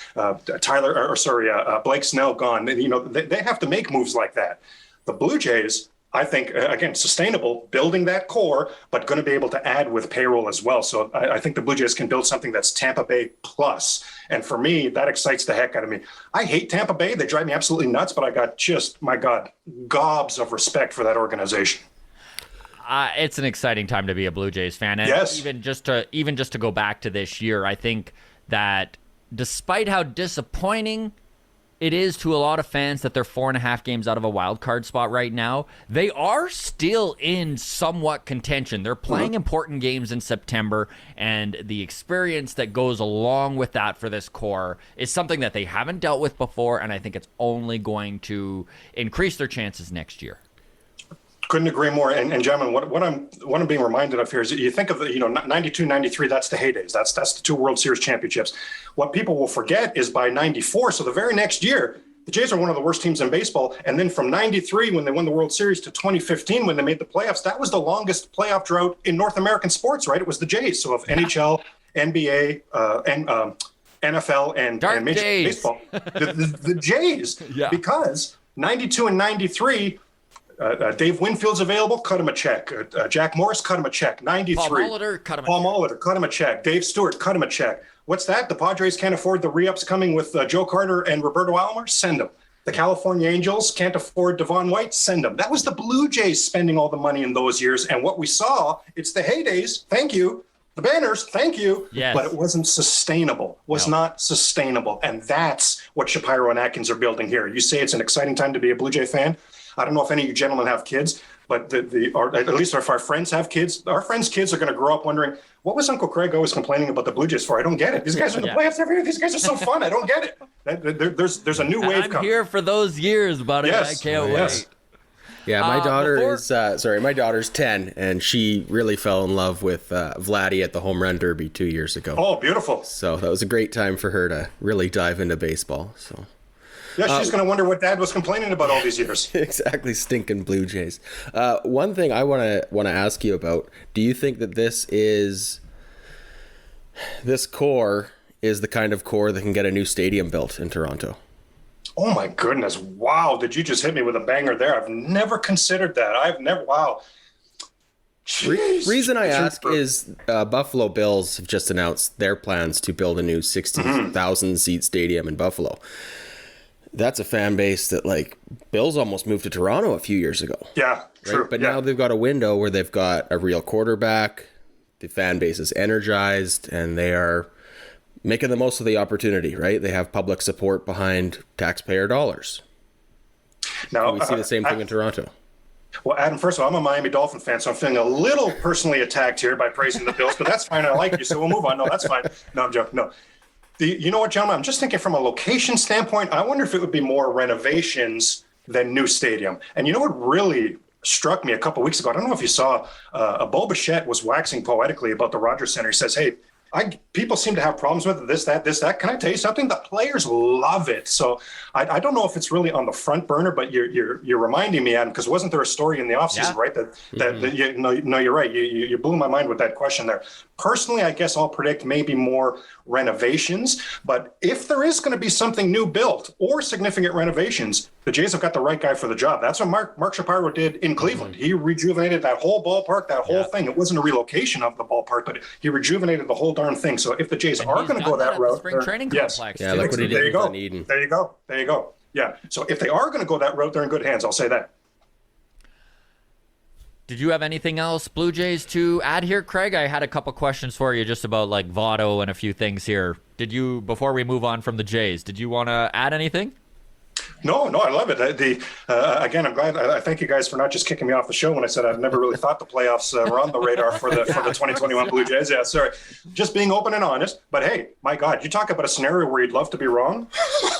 Blake Snell, gone. You know, they have to make moves like that. The Blue Jays, I think, again, sustainable, building that core, but going to be able to add with payroll as well. So I think the Blue Jays can build something that's Tampa Bay plus. And for me, that excites the heck out of me. I hate Tampa Bay. They drive me absolutely nuts, but I got just, my God, gobs of respect for that organization. It's an exciting time to be a Blue Jays fan. And yes. even just to go back to this year, I think that despite how disappointing it is to a lot of fans that they're 4.5 games out of a wild card spot right now, they are still in somewhat contention. They're playing important games in September, and the experience that goes along with that for this core is something that they haven't dealt with before, and I think it's only going to increase their chances next year. Couldn't agree more. And gentlemen, what I'm being reminded of here is, you think of the 92, 93, that's the heydays. That's the two World Series championships. What people will forget is by 94, so the very next year, the Jays are one of the worst teams in baseball. And then from 93, when they won the World Series, to 2015, when they made the playoffs, that was the longest playoff drought in North American sports, right? It was the Jays. So of NHL, NBA, and NFL, and Major League Baseball, the Jays, because 92 and 93, Dave Winfield's available, cut him a check. Jack Morris, cut him a check. 93. Paul Molitor, cut him a check. Dave Stewart, cut him a check. What's that? The Padres can't afford the re-ups coming with Joe Carter and Roberto Alomar? Send them. The California Angels can't afford Devon White? Send them. That was the Blue Jays spending all the money in those years. And what we saw, it's the heydays. Thank you. The banners, thank you. Yes. But it wasn't sustainable. Not sustainable. And that's what Shapiro and Atkins are building here. You say it's an exciting time to be a Blue Jay fan. I don't know if any of you gentlemen have kids, but or at least if our friends have kids, our friends' kids are going to grow up wondering, what was Uncle Craig always complaining about the Blue Jays for? I don't get it. These guys are in the playoffs every year. These guys are so fun. I don't get it. There's a new wave coming. I'm here for those years, buddy. Yes. I can't wait. Yeah, my daughter's 10, and she really fell in love with Vladdy at the Home Run Derby 2 years ago. Oh, beautiful. So that was a great time for her to really dive into baseball. So. Yeah, she's going to wonder what Dad was complaining about all these years. Exactly, stinking Blue Jays. One thing I want to ask you about: do you think that this core is the kind of core that can get a new stadium built in Toronto? Oh my goodness! Wow, did you just hit me with a banger there? I've never considered that. Wow. Jeez. Reason I ask is Buffalo Bills have just announced their plans to build a new 60,000 seat stadium in Buffalo. That's a fan base that, like, Bills almost moved to Toronto a few years ago. Yeah, true. Right? But now they've got a window where they've got a real quarterback, the fan base is energized, and they are making the most of the opportunity, right? They have public support behind taxpayer dollars. Now, we see the same thing in Toronto. Well, Adam, first of all, I'm a Miami Dolphin fan, so I'm feeling a little personally attacked here by praising the Bills, but that's fine. I like you, so we'll move on. No, that's fine. No, I'm joking. No. You know what, gentlemen? I'm just thinking from a location standpoint, I wonder if it would be more renovations than new stadium. And you know what really struck me a couple weeks ago? I don't know if you saw, Bo Bichette was waxing poetically about the Rogers Center. He says, hey, people seem to have problems with it, this, that. Can I tell you something? The players love it. So I don't know if it's really on the front burner, but you're reminding me, Adam, because wasn't there a story in the offseason, right? No, you're right. You blew my mind with that question there. Personally, I guess I'll predict maybe more renovations. But if there is going to be something new built or significant renovations, the Jays have got the right guy for the job. That's what Mark Shapiro did in Cleveland. He rejuvenated that whole ballpark, that whole thing. It wasn't a relocation of the ballpark, but he rejuvenated the whole darn thing. So if the Jays are going to go that route, spring training complex. Yeah, look what he did with Eden. There you go. Yeah. So if they are going to go that route, they're in good hands. I'll say that. Did you have anything else, Blue Jays, to add here, Craig? I had a couple questions for you just about like Votto and a few things here. Did you, before we move on from the Jays, did you want to add anything? No, I love it. Again, I'm glad. I thank you guys for not just kicking me off the show when I said I've never really thought the playoffs were on the radar for the 2021 Blue Jays. Yeah, sorry. Just being open and honest. But hey, my God, you talk about a scenario where you'd love to be wrong.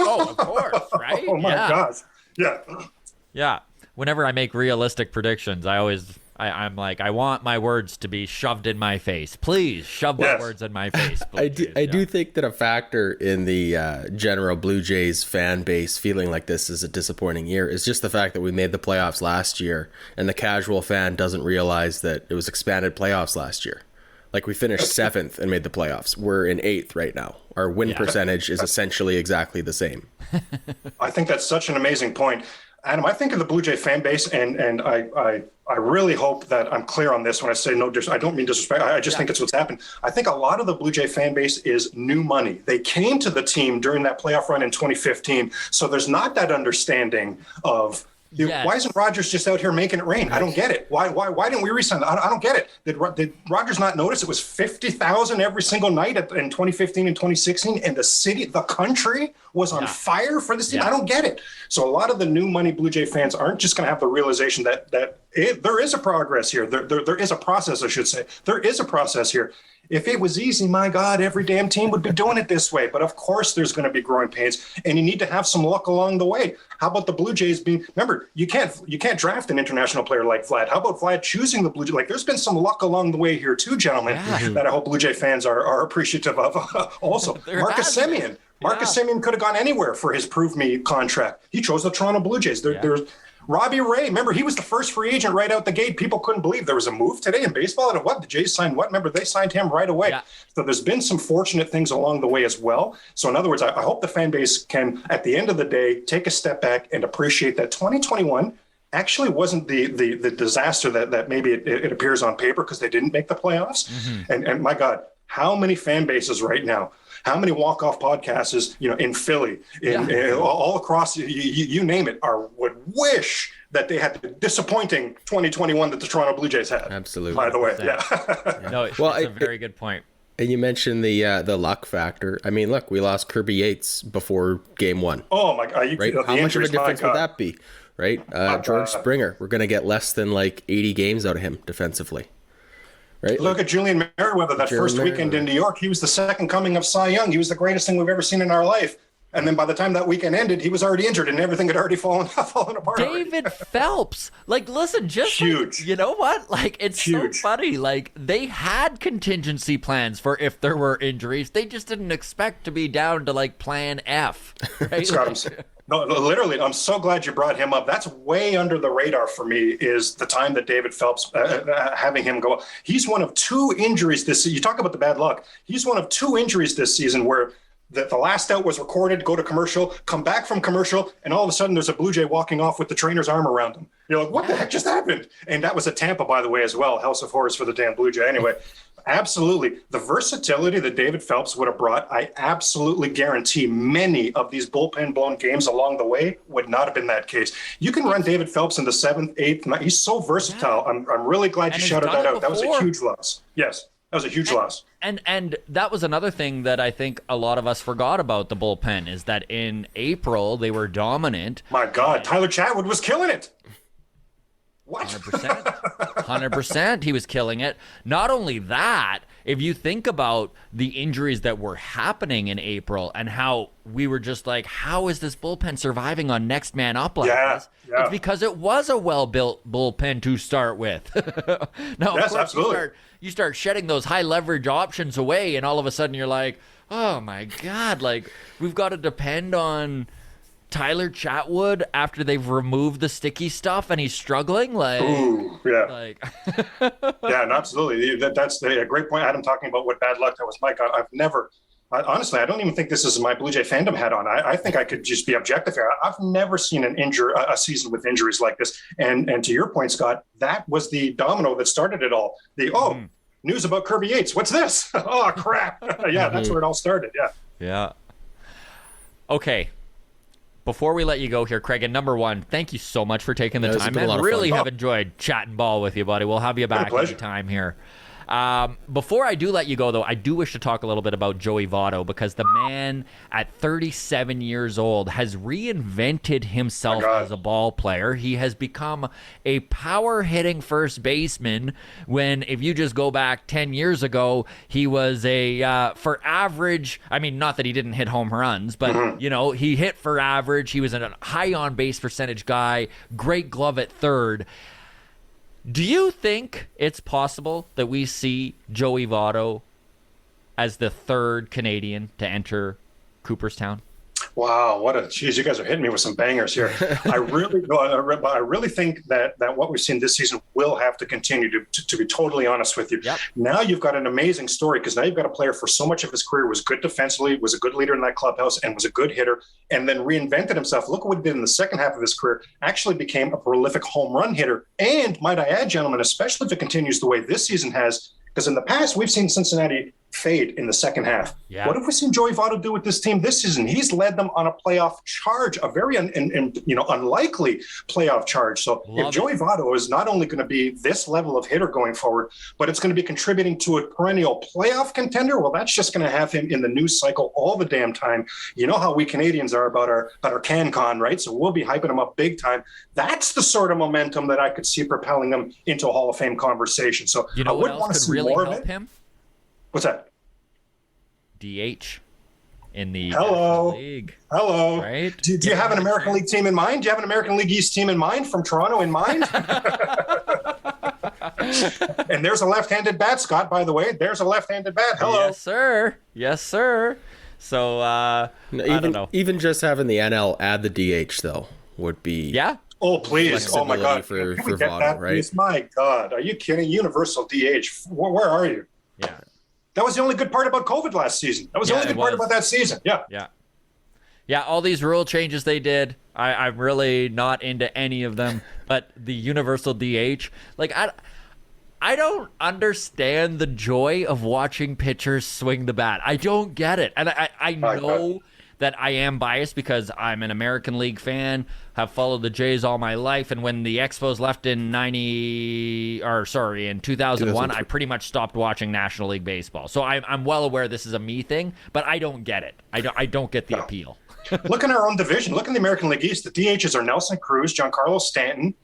Oh, of course, right? Oh my gosh. Yeah. Yeah. Whenever I make realistic predictions, I'm like, I want my words to be shoved in my face. Please shove my words in my face. I do think that a factor in the general Blue Jays fan base feeling like this is a disappointing year is just the fact that we made the playoffs last year and the casual fan doesn't realize that it was expanded playoffs last year. Like we finished 7th and made the playoffs. We're in 8th right now. Our win percentage is essentially exactly the same. I think that's such an amazing point. Adam, I think of the Blue Jay fan base, and I really hope that I'm clear on this when I say no. I don't mean disrespect. I just think it's what's happened. I think a lot of the Blue Jay fan base is new money. They came to the team during that playoff run in 2015, so there's not that understanding of why isn't Rogers just out here making it rain? I don't get it. Why didn't we resign? I don't get it. Did Rogers not notice it was 50,000 every single night in 2015 and 2016, and the country was on fire for this team? I don't get it. So a lot of the new money Blue Jay fans aren't just going to have the realization that there is a progress here. There is a process, I should say. There is a process here. If it was easy, my God, every damn team would be doing it this way. But of course, there's going to be growing pains, and you need to have some luck along the way. How about the Blue Jays being? Remember, you can't draft an international player like Vlad. How about Vlad choosing the Blue Jays? Like, there's been some luck along the way here too, gentlemen. That I hope Blue Jay fans are appreciative of. Also, Marcus Semien. Marcus Semien could have gone anywhere for his Prove Me contract. He chose the Toronto Blue Jays. There's Robbie Ray, remember, he was the first free agent right out the gate. People couldn't believe there was a move today in baseball. And what? The Jays signed what? Remember, they signed him right away. Yeah. So there's been some fortunate things along the way as well. So in other words, I hope the fan base can, at the end of the day, take a step back and appreciate that 2021 actually wasn't the disaster that maybe it appears on paper because they didn't make the playoffs. And my God, how many fan bases right now? How many walk-off podcasts, in Philly, all across, you name it, would wish that they had the disappointing 2021 that the Toronto Blue Jays had. Absolutely. By the way, No, it's a very good point. And you mentioned the luck factor. I mean, look, we lost Kirby Yates before Game 1. Oh my God! Right? How much of a difference would that be? Right? George Springer, we're going to get less than like 80 games out of him defensively. Right? Look at Julian Merriweather, first weekend in New York. He was the second coming of Cy Young. He was the greatest thing we've ever seen in our life. And then by the time that weekend ended, he was already injured and everything had already fallen apart. David Phelps. Like, listen, just huge. Like, you know what? Like, it's huge. So funny. Like, they had contingency plans for if there were injuries. They just didn't expect to be down to like plan F. Right? No, literally, I'm so glad you brought him up. That's way under the radar for me is the time that David Phelps, having him go. He's one of 2 injuries this season. You talk about the bad luck. He's one of 2 injuries this season where the last out was recorded, go to commercial, come back from commercial, and all of a sudden there's a Blue Jay walking off with the trainer's arm around him. You're like, what the heck just happened? And that was at Tampa, by the way, as well. House of Horrors for the damn Blue Jay. Anyway, absolutely. The versatility that David Phelps would have brought, I absolutely guarantee many of these bullpen-blown games along the way would not have been that case. You can run David Phelps in the 7th, 8th, 9th. He's so versatile. I'm really glad you shouted that out. That was a huge loss. Yes. That was a huge loss. And that was another thing that I think a lot of us forgot about the bullpen is that in April they were dominant. My God, Tyler Chatwood was killing it. What? 100%. 100%. He was killing it. Not only that, if you think about the injuries that were happening in April and how we were just like, how is this bullpen surviving on next man up like this? Yeah. It's because it was a well-built bullpen to start with. Now, Yes, of course, absolutely. you start shedding those high leverage options away, and all of a sudden you're like, oh my God, like we've got to depend on Tyler Chatwood after they've removed the sticky stuff and he's struggling. Like, Ooh, yeah. like Yeah, no, absolutely. That's a great point. Adam talking about what bad luck that was. Mike, honestly, I don't even think this is my Blue Jay fandom hat on. I think I could just be objective here. I've never seen a season with injuries like this. And to your point, Scott, that was the domino that started it all. News about Kirby Yates. What's this? Oh, crap. Yeah, that's where it all started. Yeah. Yeah. Okay. Before we let you go here, Craig, and number one, thank you so much for taking the It's time. been a lot I of really fun. have enjoyed chatting ball with you, buddy. We'll have you back pleasure. anytime here. Before I do let you go, though, I do wish to talk a little bit about Joey Votto, because the man at 37 years old has reinvented himself as a ball player. He has become a power-hitting first baseman when, if you just go back 10 years ago, he was for average, I mean, not that he didn't hit home runs, but, you know, he hit for average. He was a high on-base percentage guy, great glove at third. Do you think it's possible that we see Joey Votto as the third Canadian to enter Cooperstown? Wow, geez, you guys are hitting me with some bangers here. I really think that what we've seen this season will have to continue, to be totally honest with you. Yep. Now you've got an amazing story, because now you've got a player for so much of his career was good defensively, was a good leader in that clubhouse, and was a good hitter, and then reinvented himself. Look what he did in the second half of his career, actually became a prolific home run hitter. And might I add, gentlemen, especially if it continues the way this season has, because in the past we've seen Cincinnati fade in the second half. Yeah. What have we seen Joey Votto do with this team this season? He's led them on a playoff charge, a very unlikely playoff charge. So if Joey Votto is not only going to be this level of hitter going forward, but it's going to be contributing to a perennial playoff contender, well, that's just going to have him in the news cycle all the damn time. You know how we Canadians are about our CanCon, right? So we'll be hyping him up big time. That's the sort of momentum that I could see propelling him into a Hall of Fame conversation. So You know I what wouldn't want to else could see really more of help it. him? What's that? DH in the Hello. National League. Hello. Right? Do you have an American League team in mind? Do you have an American League East team in mind from Toronto in mind? And there's a left-handed bat, Scott, by the way. There's a left-handed bat. Hello. Yes, sir. Yes, sir. So, I don't know. Even just having the NL add the DH, though, would be... Yeah? Oh, please. Oh, my God. For Can we get Votto, that, right? please? My God. Are you kidding? Universal DH. Where are you? Yeah. That was the only good part about COVID last season. That was the only good part about that season. Yeah. Yeah. Yeah, all these rule changes they did, I'm really not into any of them. But the universal DH, like, I don't understand the joy of watching pitchers swing the bat. I don't get it. And I know that I am biased because I'm an American League fan, have followed the Jays all my life, and when the Expos left in 2001, I pretty much stopped watching National League baseball. So I'm well aware this is a me thing, but I don't get it. I don't get the appeal. Look in our own division. Look in the American League East. The DHs are Nelson Cruz, Giancarlo Stanton.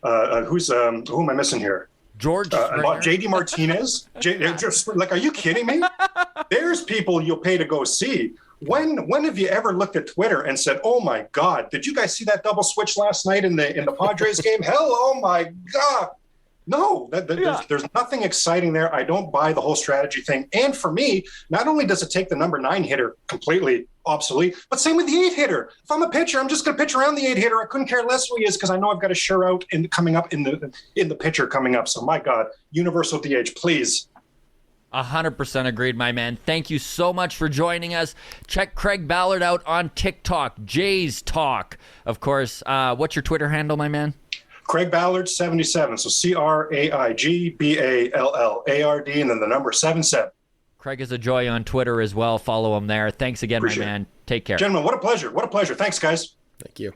Who am I missing here? George JD Martinez. Are you kidding me? There's people you'll pay to go see. When have you ever looked at Twitter and said, "Oh my God, did you guys see that double switch last night in the Padres game? Hell, oh my God!" No, there's nothing exciting there. I don't buy the whole strategy thing. And for me, not only does it take the number 9 hitter completely obsolete, but same with the 8 hitter. If I'm a pitcher, I'm just going to pitch around the 8 hitter. I couldn't care less who he is because I know I've got a sure out coming up in the pitcher coming up. So my God, universal DH, please. 100% agreed, my man. Thank you so much for joining us. Check Craig Ballard out on TikTok, Jays Talk. Of course, what's your Twitter handle, my man? Craig Ballard 77. So CraigBallard, and then the number 77. Craig is a joy on Twitter as well. Follow him there. Thanks again, Appreciate my man. Take care. Gentlemen, what a pleasure. What a pleasure. Thanks, guys. Thank you.